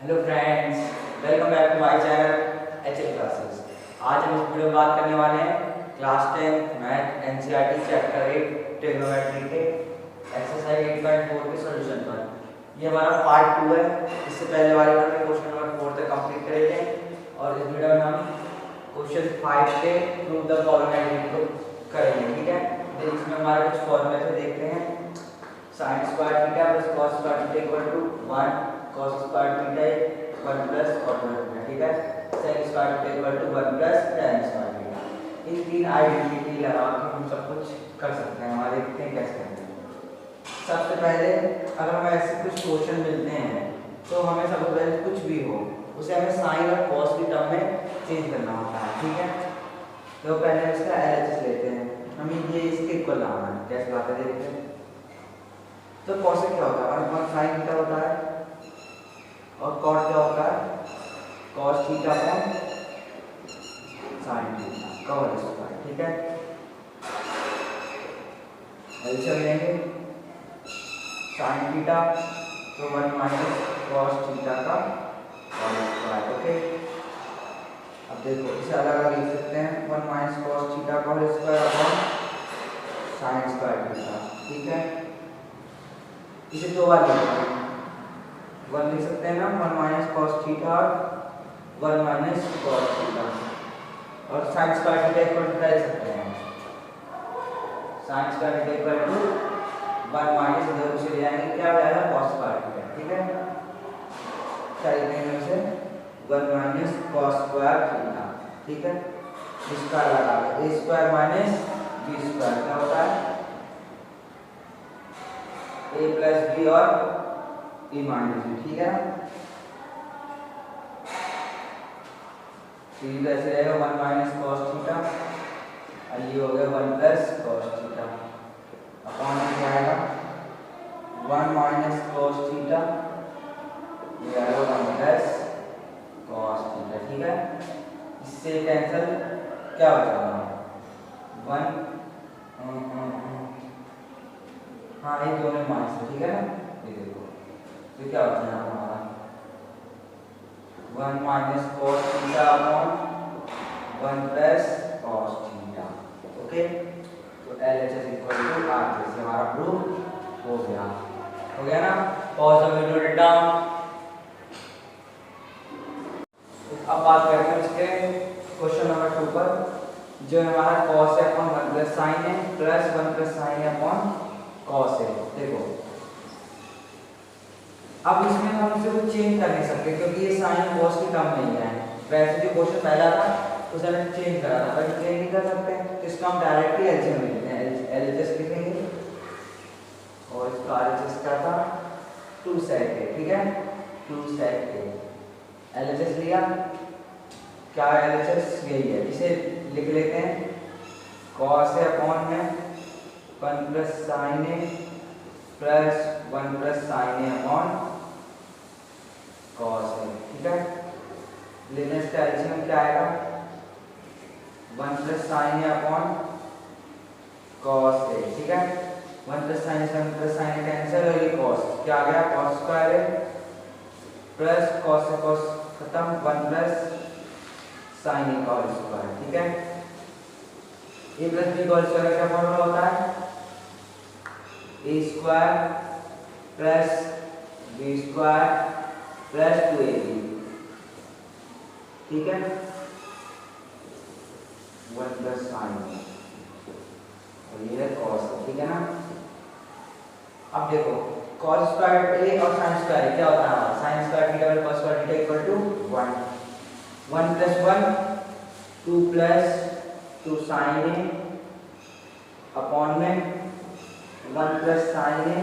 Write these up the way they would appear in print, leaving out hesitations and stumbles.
Hello friends, welcome back to my channel HL classes. आज हम इस वीडियो में बात करने वाले हैं class 10 math NCERT chapter 8 trigonometry के एक्सरसाइज 8.4 के सॉल्यूशन पर। ये हमारा पार्ट 2 है। इससे पहले वाले पार्ट में क्वेश्चन नंबर 4 तक कंप्लीट करे थे और इस वीडियो में हम क्वेश्चन 5 के प्रूव द फॉलोइंग आइडेंटिटी को करेंगे। ठीक है, तो इसमें हमारे कुछ फॉर्मूले से देखते हैं। sin square theta plus cos square theta equal to 1 cos square theta 1 plus cot square theta. ठीक है, sin square theta equal to 1 plus tan square theta. इन तीन आइडेंटिटी लगा के हम सब कुछ कर सकते हैं। हमारे देखते हैं कैसे करते हैं। सबसे पहले अगर हमें ऐसे कुछ क्वेश्चन मिलते हैं तो हमें सबसे पहले कुछ भी हो उसे हमें sin और cos की टर्म में चेंज करना होता है। ठीक है, तो पहले हम इसका LHS लेते हैं। हमें ये इसके इक्वल लाना है। कैसे बात है देखते हैं। तो cos से क्या होता है, 1 sin थीटा होता है और cot क्या होता है, cos theta upon sin theta का होल स्क्वायर। ठीक है, एलसीएम लेंगे sin थीटा तो 1 माइनस cos थीटा का होल स्क्वायर। ओके, अब देखो इसे अलग अलग लिख सकते हैं, 1 माइनस cos थीटा का whole square upon sin square theta. ठीक है, इसे दो बार लिखते हैं। 1 लिख सकते हैं ना, 1 माइनस cos थीटा और 1 माइनस cos थीटा और sin square theta equal to लिख सकते हैं। sin square theta equal to 1 minus इधर से ले जाएंगे, क्या हो जाएगा cos स्क्वायर थीटा। ठीक है, क्या लिखते हैं इसे 1 माइनस cos स्क्वायर थीटा। ठीक है, इसका लगा a square minus b square क्या होता है a प्लस बी और a माइनस बी। ठीक है, तो ये ऐसे रहेगा 1 माइनस cos थीटा और ये हो गया 1 प्लस cos थीटा अपॉन में क्या आएगा 1 माइनस cos थीटा, ये आएगा 1 प्लस cos थीटा। ठीक है, इससे कैंसिल क्या बचेगा 1 हाँ ये दोनों माइनस है। ठीक है ना, ये देखो तो क्या होता है हमारा 1 minus cos theta upon 1 plus cos theta. Okay, तो LHS इक्वल टू R। जैसे हमारा प्रूफ हो गया ना। Pause the video, note down. अब बात करते हैं इसके क्वेश्चन नंबर 2 पर, जो हमारा cos है अपॉन 1 प्लस sin है प्लस 1 प्लस sin है अपॉन cos है। देखो अब इसमें हम इसे कुछ चेंज कर नहीं सकते क्योंकि ये sin और cos की टर्म नहीं है। वैसे जो क्वेश्चन पहला था उसे हमने चेंज करा था, पर चेंज नहीं कर सकते तो इसका हम डायरेक्टली एलसीएम लेते हैं। एलएचएस लिखेंगे और इसका एलएचएस क्या था 2 sec है। ठीक है, 2 sec है। एलएचएस लिया, क्या एलएचएस यही है, इसे लिख लेते हैं cos है अपॉन में 1 प्लस sin है प्लस 1 प्लस sin है अपॉन cos है। ठीक है, लेने का एलसीएम क्या आएगा 1 प्लस sin है अपॉन cos है। ठीक है, 1 प्लस sin से 1 प्लस sin कैंसिल और ये cos क्या आ गया cos स्क्वायर है प्लस cos से cos खत्म 1 प्लस sin का होल स्क्वायर। ठीक है, a प्लस b का होल स्क्वायर क्या फॉर्मूला होता है a square plus b square plus 2ab। ठीक है, 1 प्लस sin और ये है cos। ठीक है ना, अब देखो cos स्क्वायर a और sin स्क्वायर क्या होता है, sin स्क्वायर थीटा और cos square theta equal to 1 plus 1 2 plus 2 sin a upon में 1 प्लस sin a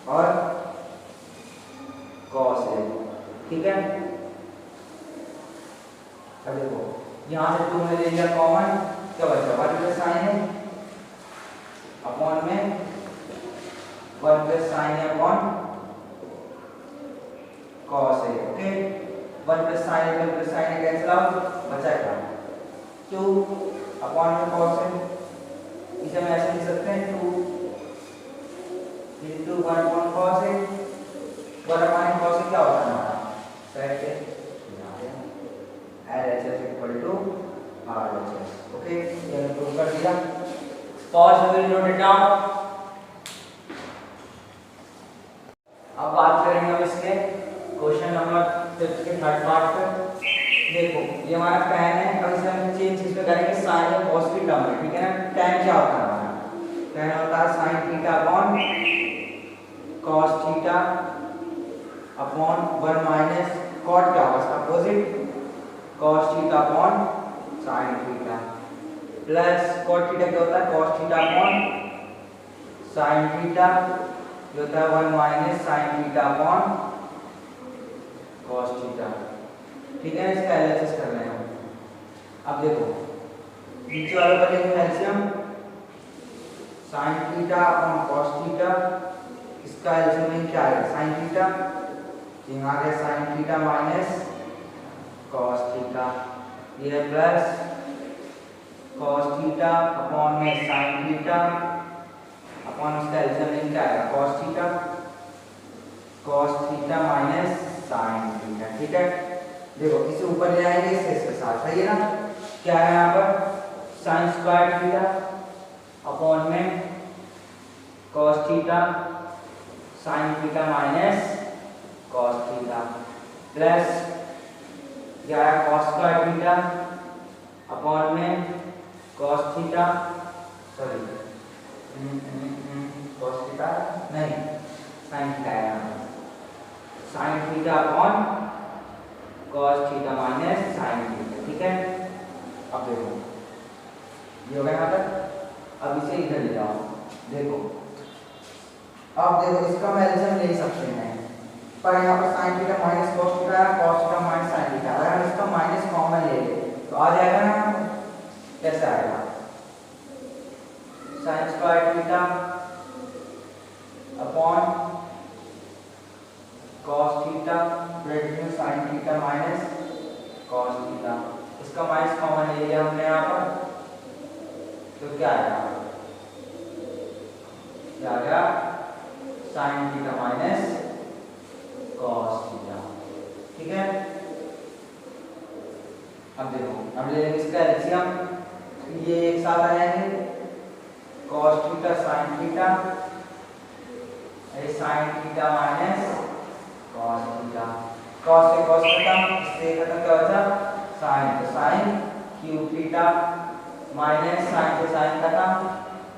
और cos a। ठीक है, अब देखो यहाँ से 2 में ले लिया कॉमन, क्या बचा 1 प्लस sin a अपॉन में 1 plus sin a upon cos a। Okay, 1 plus sin a 1 plus sin a cancel out, बचा क्या 2 अपॉन में cos a। इसे हम ऐसे लिख सकते हैं 2 into 1 upon cos a। 1 upon cos a क्या होता है हमारा RHS। ओके, ये प्रूव कर दिया। Pause, will note it down. अब बात करेंगे हम इसके क्वेश्चन नंबर 5 के थर्ड पार्ट पे। देखो ये हमारा tan है, अब इसे हम चेंज इस पे करेंगे sin और cos की टर्म में, ठीक है ना। tan क्या होता है हमारा? tan होता है sin theta upon cos theta upon 1 minus cot क्या होगा इसका opposite, cos theta upon sin theta plus cot theta क्या होता है cos theta upon sin theta जो होता है 1 minus sin theta upon cos theta, ठीक है। इसका एलएचएस कर रहे हैं हम। अब देखो नीचे वाले पर लेंगे LCM sin theta upon cos theta, इसका एलसीएम क्या आएगा sin थीटा, यहाँ आ गया sin theta minus cos theta, ये प्लस cos थीटा अपॉन में sin थीटा अपॉन इसका एलसीएम क्या आएगा cos theta minus sin theta, ठीक है। देखो इसे ऊपर ले आएंगे इसके साथ, सही है ना। क्या है यहाँ पर sin स्क्वायर थीटा अपॉन में cos theta sin theta minus cos theta plus क्या है cos स्क्वायर थीटा अपॉन में cos theta, sorry cos theta नहीं sin थीटा है यहाँ sin theta upon cos theta minus sin theta, ठीक है। अब देखो ये हो गया यहाँ तक। अब इसे इधर ले जाओ, देखो अब देखो इसका हम एलसीएम ले सकते हैं, पर यहाँ पर sin theta minus cos theta है, cos theta minus sin theta, अगर हम इसका माइनस कॉमन ले लें तो आ जाएगा ना, कैसे आएगा sin square theta upon cos theta bracket sin theta minus cos theta, इसका माइनस कॉमन ले लिया हमने यहाँ पर, तो क्या आएगा, क्या आ गया sin theta minus cos theta, ठीक है। अब देखो अब ले लेंगे इसका एलसीएम, ये एक साथ आ जाएंगे cos theta sin theta, sin theta minus cos theta, cos से cos खत्म, इससे खत्म क्या बचा sin, तो sin cube theta minus sin से sin खत्म,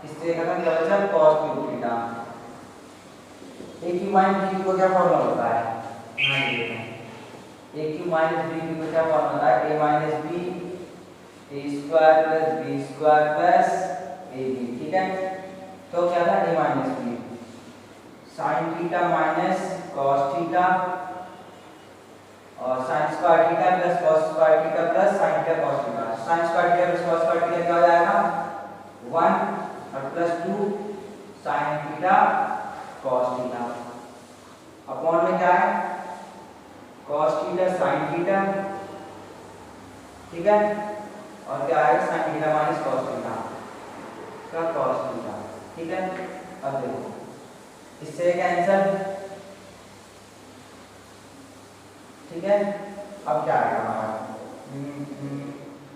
इससे खत्म क्या बचा cos cube theta. a cube minus b को क्या फॉर्मूला होता है, a क्यूब माइनस b को क्या फॉर्मूला होता है a minus b a square plus b square plus ab, ठीक है। तो क्या था a minus b sin theta minus cos theta और sin square theta plus cos square theta plus sin theta cos theta, sin square theta plus cos square theta क्या हो जाएगा 1 और plus 2 sin theta cos theta upon में क्या है cos theta sin theta, ठीक है, और क्या आएगा sin theta minus cos theta का cos थीटा, ठीक है। अब देखो इससे कैंसिल, ठीक है। अब क्या आएगा हमारा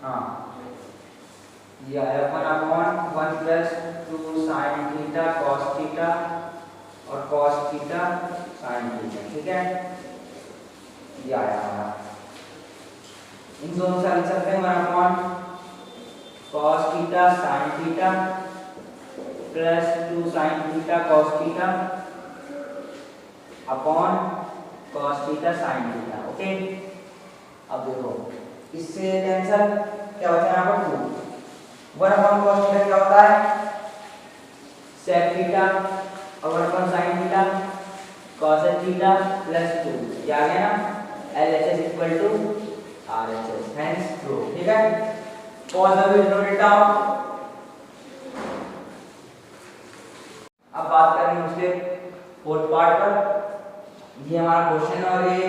हाँ ये आया upon 1 plus 2 sin theta cos theta और cos थीटा sin थीटा, ठीक है। ये आया हमारा, इन दोनों से लिख सकते हैं upon cos theta sin theta plus 2 sin theta cos theta upon cos theta sin theta, okay. अब देखो इससे कैंसिल, क्या बचा यहाँ पर 2, 1 अपॉन cos थीटा क्या होता है sec थीटा और 1 upon sin theta cos theta plus 2, ये आ गया ना LHS equal to RHS, hence true, ठीक है। Pause the video, note it down. अब बात करेंगे उसके फोर्थ पार्ट पर। ये हमारा क्वेश्चन है और ये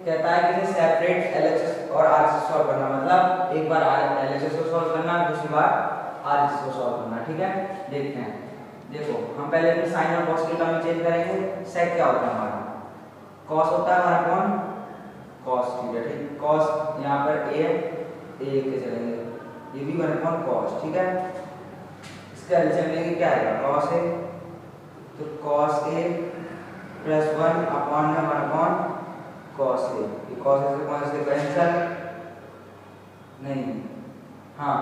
कहता है कि इसे सेपरेट एलएचएस और आरएचएस सॉल्व करना, मतलब एक बार एलएचएस को सॉल्व करना, दूसरी बार आरएचएस को सॉल्व करना, ठीक है। देखते हैं, देखो हम पहले अपने साइन और कॉस के टर्म में चेंज करेंगे। सेक क्या होता है हमारा, कॉस होता है हमारा कौन, कॉस थीटा, ठीक। कॉस यहाँ पर ए के चलेंगे ये भी 1 अपॉन कॉस, ठीक है। इसका एलसीएम लेंगे क्या आएगा, कॉस ए, तो कॉस ए प्लस 1 अपॉन में 1 अपॉन कॉस ए, ये कॉस ए से कौन से कैंसिल नहीं, हाँ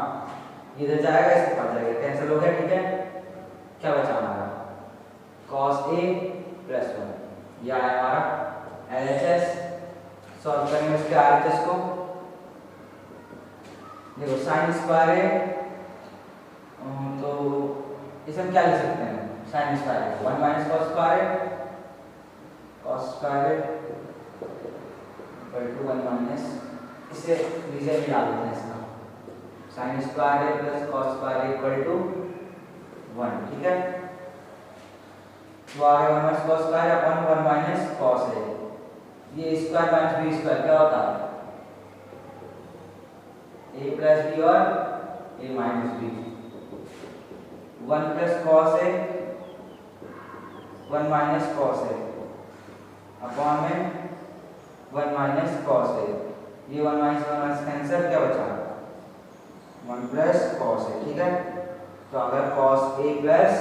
इधर जाएगा इसके पास जाएगा, कैंसिल हो गया, ठीक है। क्या बचा हमारा, कॉस ए प्लस 1, यह आया हमारा एलएचएस। सॉल्व करेंगे इसके आरएचएस को, देखो साइन स्क्वायर है तो इसे हम क्या लिख सकते हैं, साइन स्क्वायर है 1 माइनस कॉस स्क्वायर है, cos square equal to 1 minus, इसे रीजन में डाल देते हैं इसका, साइन स्क्वायर है plus cos square equal to 1, ठीक है। तो आ गया 1 minus cos square upon 1 minus cos है, ये स्क्वायर माइनस बी स्क्वायर क्या होता है, a प्लस बी और a minus B, 1 plus cos है 1 माइनस कॉस है अपॉन में 1 माइनस कॉस है, ये 1 माइनस कैंसिल, क्या बचा 1 प्लस कॉस है, ठीक है। तो अगर कॉस a प्लस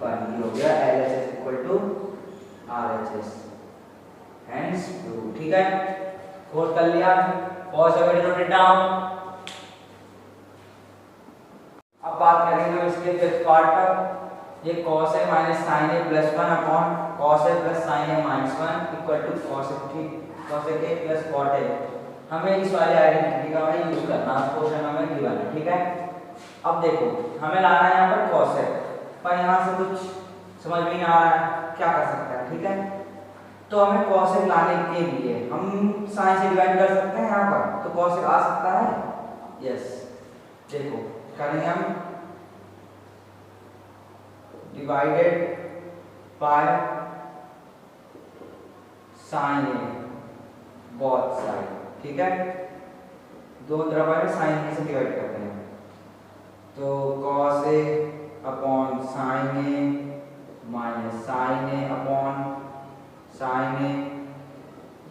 1 ये हो गया LHS equal to RHS, hence prove, ठीक है। फोर्थ कर लिया, कॉस अगर नोट डाउन। अब बात करेंगे इसके फिफ्थ पार्ट पर, ये cos a minus sin a plus 1 upon cos a plus sin a minus 1 equal to cos a plus cot a। हमें इस वाले आइडेंटिटी का हमें यूज करना है, क्वेश्चन हमें गिवन है, ठीक है। अब देखो हमें लाना है यहाँ पर cos a, पर यहाँ से कुछ समझ में नहीं आ रहा है, क्या कर सकते हैं, ठीक है। तो हमें cos a लाने के लिए हम sin से डिवाइड कर सकते हैं यहाँ पर, तो cos a आ सकता है, यस। देखो करेंगे हम divided by sine A both side, ठीक है। दो तरफ है साइन ए से डिवाइड करते हैं, तो cos a upon sine A minus sine A upon sine A.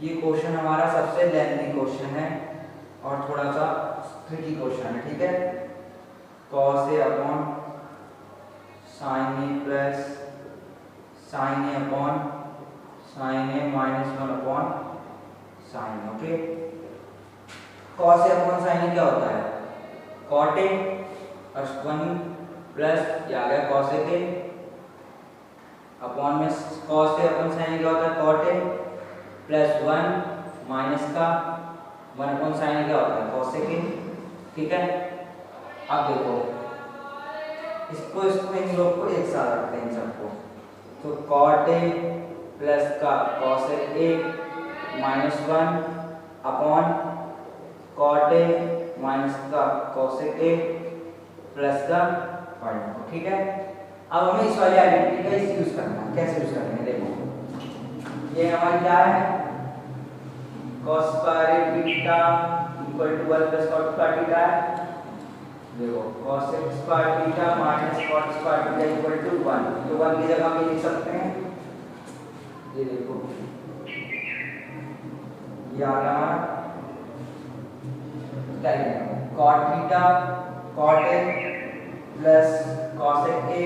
ये क्वेश्चन हमारा सबसे लेंथी क्वेश्चन है और थोड़ा सा ट्रिकी क्वेश्चन है, ठीक है। cos a upon sin a plus sin a upon sin a minus 1 upon sin, okay. cos a upon sin a क्या होता है, cot a और 1 प्लस ये आ गया cos a के अपॉन में cos a upon sin a क्या होता है, cot a प्लस 1 माइनस का 1 अपॉन sin a क्या होता है, cos a के, ठीक है। अब देखो इसको इन लोग को एक साथ रखते हैं इन सबको, तो cot a प्लस का cos a minus 1 upon cot a minus का cos a प्लस का 1, ठीक है। अब हमें इस वाली आइडेंटिटी का यूज करना है, कैसे यूज करेंगे, देखो ये हमारी क्या है, cos square theta equal to 1 plus cot square theta है। देखो cos square theta minus cot square theta equal to 1, तो 1 की जगह हम ये लिख सकते हैं, ये देखो ये आ गया हमारा क्या लिखेंगे, cot theta cot a plus cos a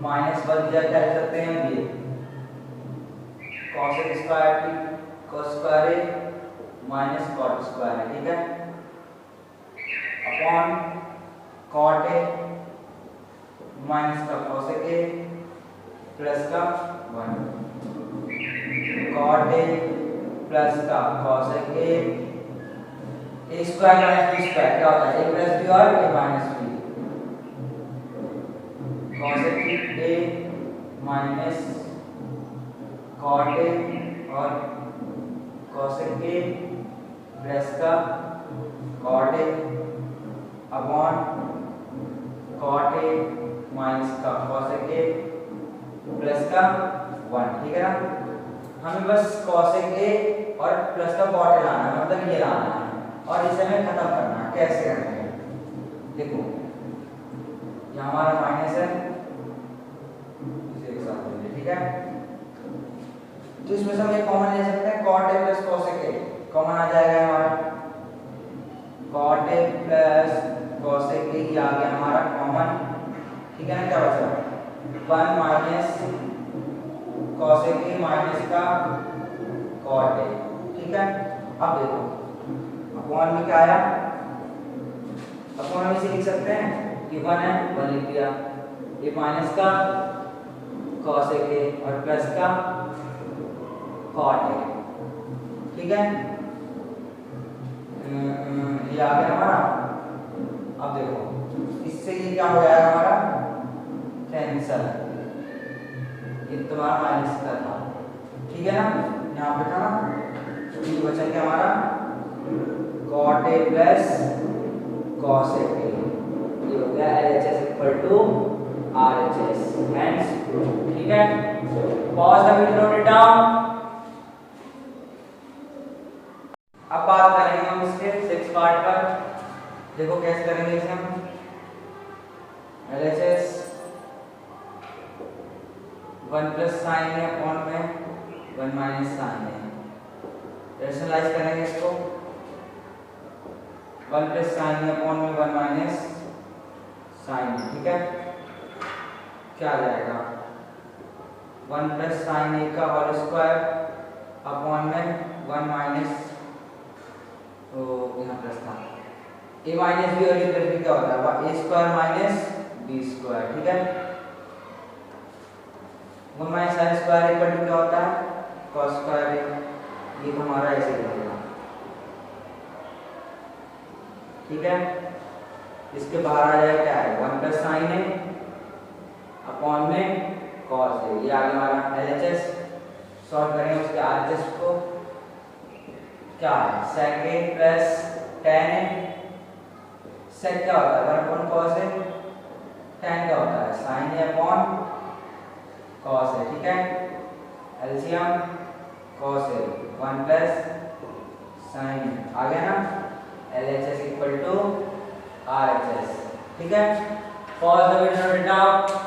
minus 1 क्या लिख सकते हैं, ये cos square a minus cot square है, ठीक है, अपॉन cot a माइनस का cos a प्लस का 1, cot a प्लस का cos a square minus b square क्या होता है, a प्लस b और a minus b, cos a minus cot a और cos a प्लस का cot a upon cot a minus का cos a plus का 1, ठीक है ना। हमें बस cos a और प्लस का cot a लाना है, मतलब ये लाना है और इसे हमें खत्म करना है। कैसे करेंगे, देखो ये हमारा माइनस है, इसे एक साथ ले, ठीक है। तो इसमें से हम एक कॉमन ले सकते हैं, cot a plus cos a common आ जाएगा हमारा, cot a plus one minus cosec A minus का कॉट ए, ठीक है। अब देखो अपॉन में क्या आया, अपॉन हम इसे लिख सकते हैं कि वन है, वन लिख दिया, ये माइनस का कॉसेक ए और प्लस का कॉट ए, ठीक है। ये आ गया हमारा। अब देखो इससे ये क्या हो जाएगा हमारा कैंसल, ये तुम्हारा माइनस का था, ठीक है ना, यहाँ पे था ना, तो ये बचा क्या हमारा cot A plus cosec A, ये हो गया LHS equal to RHS, hence ठीक है। Pause the video, note it down. अब बात करेंगे हम इसके 6 पार्ट पर। देखो कैसे करेंगे इसे हम, LHS 1 प्लस साइन है अपॉन में 1 माइनस साइन है, रैशनलाइज करेंगे इसको, 1 प्लस साइन है अपॉन में 1 माइनस साइन, ठीक है। क्या आ जाएगा 1 प्लस साइन ए का होल स्क्वायर अपॉन में 1 माइनस, तो यहाँ प्लस था, ए माइनस बी और ए प्लस बी क्या होता है A square minus B square, ठीक है। 1 minus sine square equal to क्या होता है कॉस स्क्वायर ए, ये तो हमारा ऐसे ही रहेगा, ठीक है। इसके बाहर आ जाए क्या है 1 प्लस साइन ए अपॉन में कॉस ए, ये आ गया हमारा LHS। सॉल्व करेंगे उसके RHS को, क्या है sec a plus tan a, sec क्या होता है 1 अपॉन cos a, tan क्या होता है sin a upon cos a, ठीक है। LCM cos a 1 plus sin a, आ गया ना, LHS इक्वल टू RHS, ठीक है। Pause the video, note it down.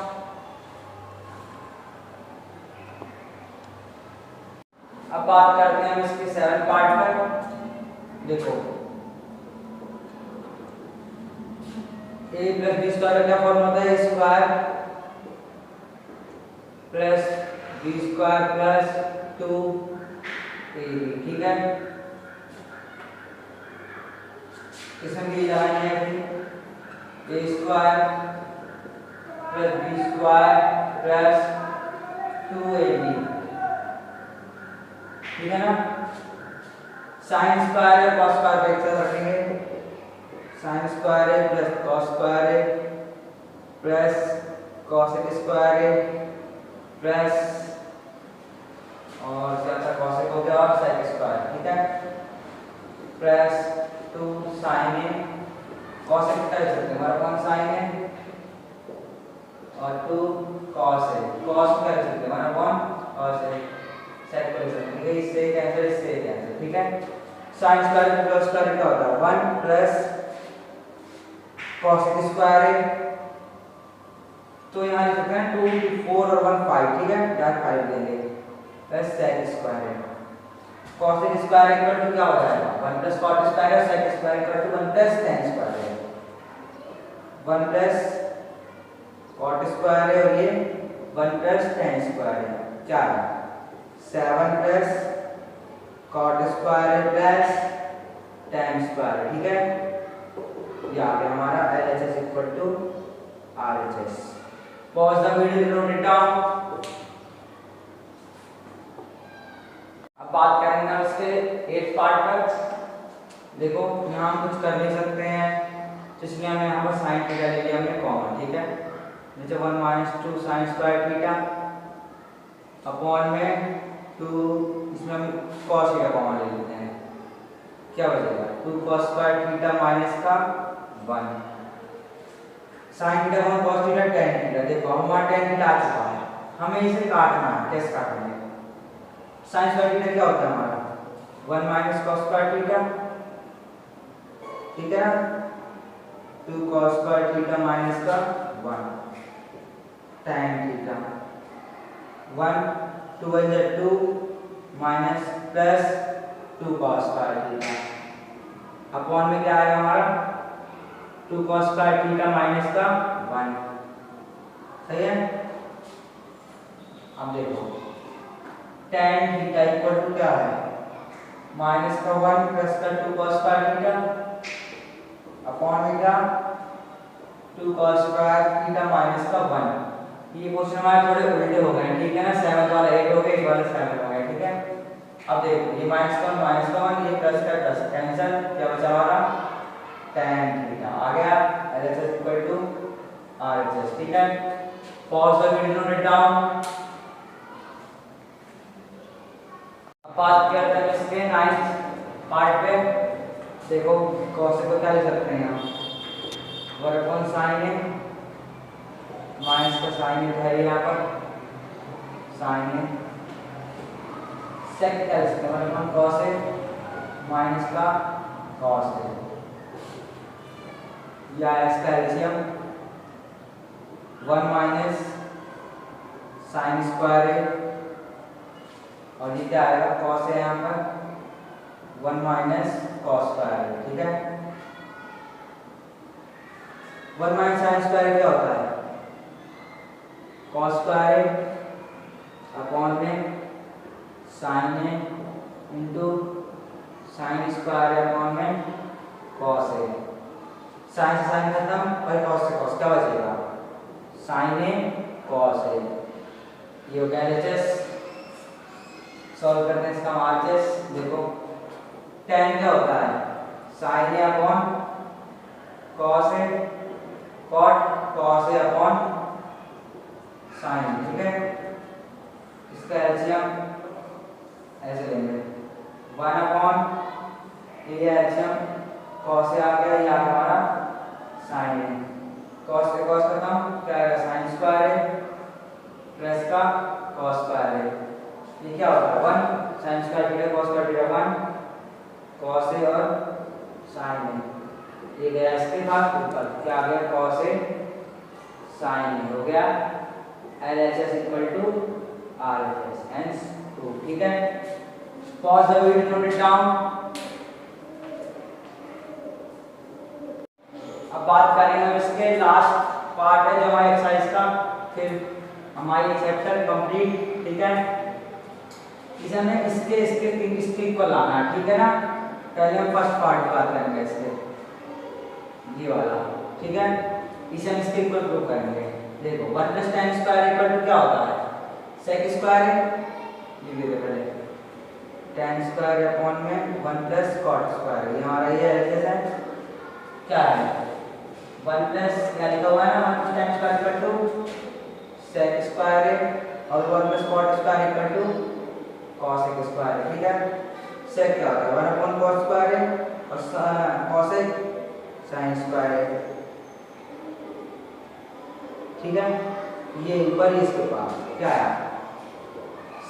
अब बात करते हैं हम इसके 7 पार्ट पर। देखो a प्लस बी स्क्वायर का क्या फॉर्म होता है, a square plus B square plus 2ab, ठीक है। इसमें भी लगानी है a square plus B square plus 2ab, ठीक है ना। साइन स्क्वायर है कॉस स्क्वायर का एक साथ रखेंगे, साइन स्क्वायर है प्लस कॉस स्क्वायर है प्लस कॉसेक स्क्वायर है प्लस और क्या था कॉसेक हो गया और सेक स्क्वायर, ठीक है, प्लस 2 साइन है, कॉसेक कर सकते हैं हमारा कौन साइन है और 2 कॉस है, कॉस कर सकते हैं हमारा कौन कॉस है, सेक कर सकते हैं, इससे कैंसिल इससे कैंसिल, ठीक है। साइन स्क्वायर प्लस स्क्वायर क्या होता है 1 प्लस कॉसेक स्क्वायर है, तो यहाँ लिख सकते हैं 2 4 और 1 5, ठीक है, यहाँ 5 लेंगे प्लस सेक स्क्वायर है, कॉसेक स्क्वायर इक्वल टू क्या हो जाएगा 1 प्लस कॉट स्क्वायर है, sec square equal to 1 plus tan square है, 1 प्लस कॉट स्क्वायर है और ये 1 प्लस tan स्क्वायर है, क्या है 7 प्लस कॉट स्क्वायर है प्लस tan स्क्वायर, ठीक है। ये आ गया हमारा LHS equal to RHS। Pause the video, note it down. अब बात करेंगे हम इसके 8 पार्ट पर। देखो यहाँ हम कुछ कर नहीं सकते हैं, तो इसलिए हमने यहाँ पर साइन थीटा ले लिया हमने कॉमन, ठीक है। नीचे 1 minus 2 sine square theta upon में 2, इसमें हम कॉस थीटा कॉमन ले लेते हैं, क्या बचेगा 2 कॉस स्क्वायर थीटा माइनस का 1 sine theta common cos theta tan theta. देखो हमारा tan थीटा आ चुका है, हमें इसे काटना है, कैसे काटेंगे साइन स्क्वायर थीटा क्या होता है हमारा 1 माइनस कॉस स्क्वायर थीटा, ठीक है ना, 2 कॉस स्क्वायर थीटा माइनस का 1 tan theta 1 2 is 2 minus plus 2 cos square theta upon में क्या आएगा हमारा 2 कॉस स्क्वायर थीटा माइनस का 1, सही है। अब देखो tan थीटा इक्वल टू क्या है, माइनस का 1 प्लस का 2 cos स्क्वायर थीटा अपॉन में क्या 2 cos स्क्वायर थीटा माइनस का 1। ये क्वेश्चन हमारे थोड़े उल्टे हो गए, ठीक है ना, 7 वाला 8 हो गया, 8 वाला 7 हो गया, ठीक है। अब देखो ये माइनस का 1, ये प्लस का प्लस कैंसिल, क्या बचा हमारा tan थीटा आ गया, LHS इक्वल टू RHS, ठीक है। Pause the video, note it down. अब बात करते हैं इसके 9th पार्ट पे। देखो cos को क्या लिख सकते हैं हम, 1 sin a माइनस का sin a है यहाँ पर sin a सेक एल्स का 1 cos a माइनस का cos a, या इसका LCM 1 minus sin square a, और ये क्या आएगा cos है यहाँ पर 1 माइनस cos स्क्वायर, ठीक है। 1 माइनस sin स्क्वायर क्या होता है, cos स्क्वायर अपॉन में sin a into sin square upon में cos a, sin से sin खत्म और cos से cos, क्या बचेगा sin a cos a। ये हो गया LHS। सॉल्व करते हैं इसका RHS। देखो tan क्या होता है, sin a upon cos a, cos a upon sin, ठीक है। इसका एलसीएम ऐसे लेंगे 1 अपॉन ये एलसीएम cos a आ गया, ये आ गया हमारा sin a, cos से cos खत्म, क्या आएगा sin स्क्वायर a प्लस का cos स्क्वायर a, ये क्या होता है 1 sin square theta cos square theta 1 cos a और sin a, ये गया इसके बाद ऊपर क्या आ गया cos a sin a, हो गया LHS equal to RHS, hence 2, ठीक है। Pause the video, note it down. अब बात करेंगे हम इसके लास्ट पार्ट है जो हमारी एक्सरसाइज का, फिर हमारी चैप्टर कंप्लीट, ठीक है। इसे हमें इसके इसके इक्वल लाना है, ठीक है ना। पहले हम फर्स्ट पार्ट की बात करेंगे इसके, ये वाला, ठीक है। इसे हम इसके इक्वल प्रूव करेंगे। देखो 1 plus tan square equal to क्या होता है, sec स्क्वायर है, ये भी देखो पहले tan स्क्वायर अपॉन में 1 प्लस cot स्क्वायर, ये हमारा ये LHS है, क्या है 1 प्लस क्या लिखा हुआ है ना 1 plus tan square equal to sec square है, और 1 plus cot square equal to cos square, ठीक है। sec क्या होता है 1 अपॉन cos स्क्वायर है, और cos sin स्क्वायर है, ठीक है। ये ऊपर ही इसके पास क्या है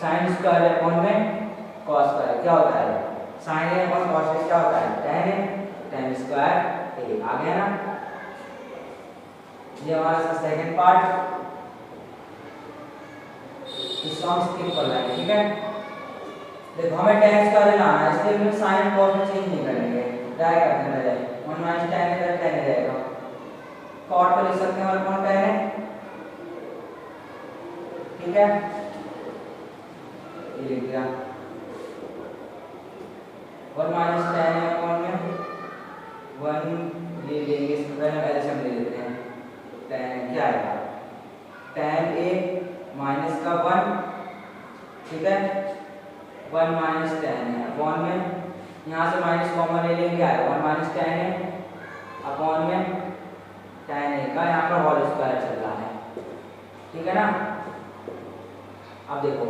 sin स्क्वायर अपॉन में cos स्क्वायर, क्या होता है sin a upon cos a, क्या होता है tan a tan square a, आ गया ना। ये हमारा सेकंड पार्ट, इसको हम स्किप कर लेंगे, ठीक है। देखो हमें tan स्क्वायर लाना है, इसलिए हम sin cos में चेंज नहीं करेंगे, डायरेक्ट करने लगे 1 माइनस tan है, tan रहेगा, cot को लिख सकते हैं 1 अपॉन tan है, ठीक है। ये लिख दिया 1 माइनस tan है अपॉन में 1, ये लेंगे इसको पहले हम एलसीएम ले लेते हैं, tan क्या आएगा tan a माइनस का 1, ठीक है 1 माइनस tan है अपॉन में, यहाँ से माइनस कॉमन ले लेंगे, आएगा 1 माइनस tan है अपॉन में tan a का यहाँ पर होल स्क्वायर चल रहा है, ठीक है ना। अब देखो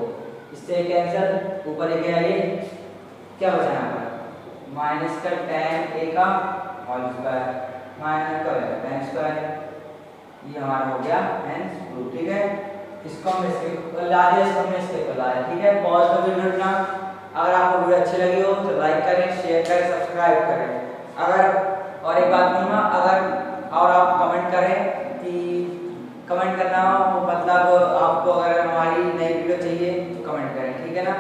इससे कैंसिल, ऊपर एक है, ये क्या बचा यहाँ पर माइनस का tan a का होल स्क्वायर माइनस का tan स्क्वायर, ये हमारा हो गया hence प्रूफ, ठीक है। इसको हम इसके ला दिया, इसको हमने इसके पर लाया, ठीक है। पॉज द वीडियो ना, अगर आपको वीडियो अच्छी लगी हो तो लाइक करें, शेयर करें, सब्सक्राइब करें। अगर और एक बात कहूँगा, अगर और आप कमेंट करें कि कमेंट करना हो, मतलब आपको अगर हमारी नई वीडियो चाहिए तो कमेंट करें, ठीक है ना।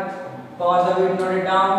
Pause the video, note it down.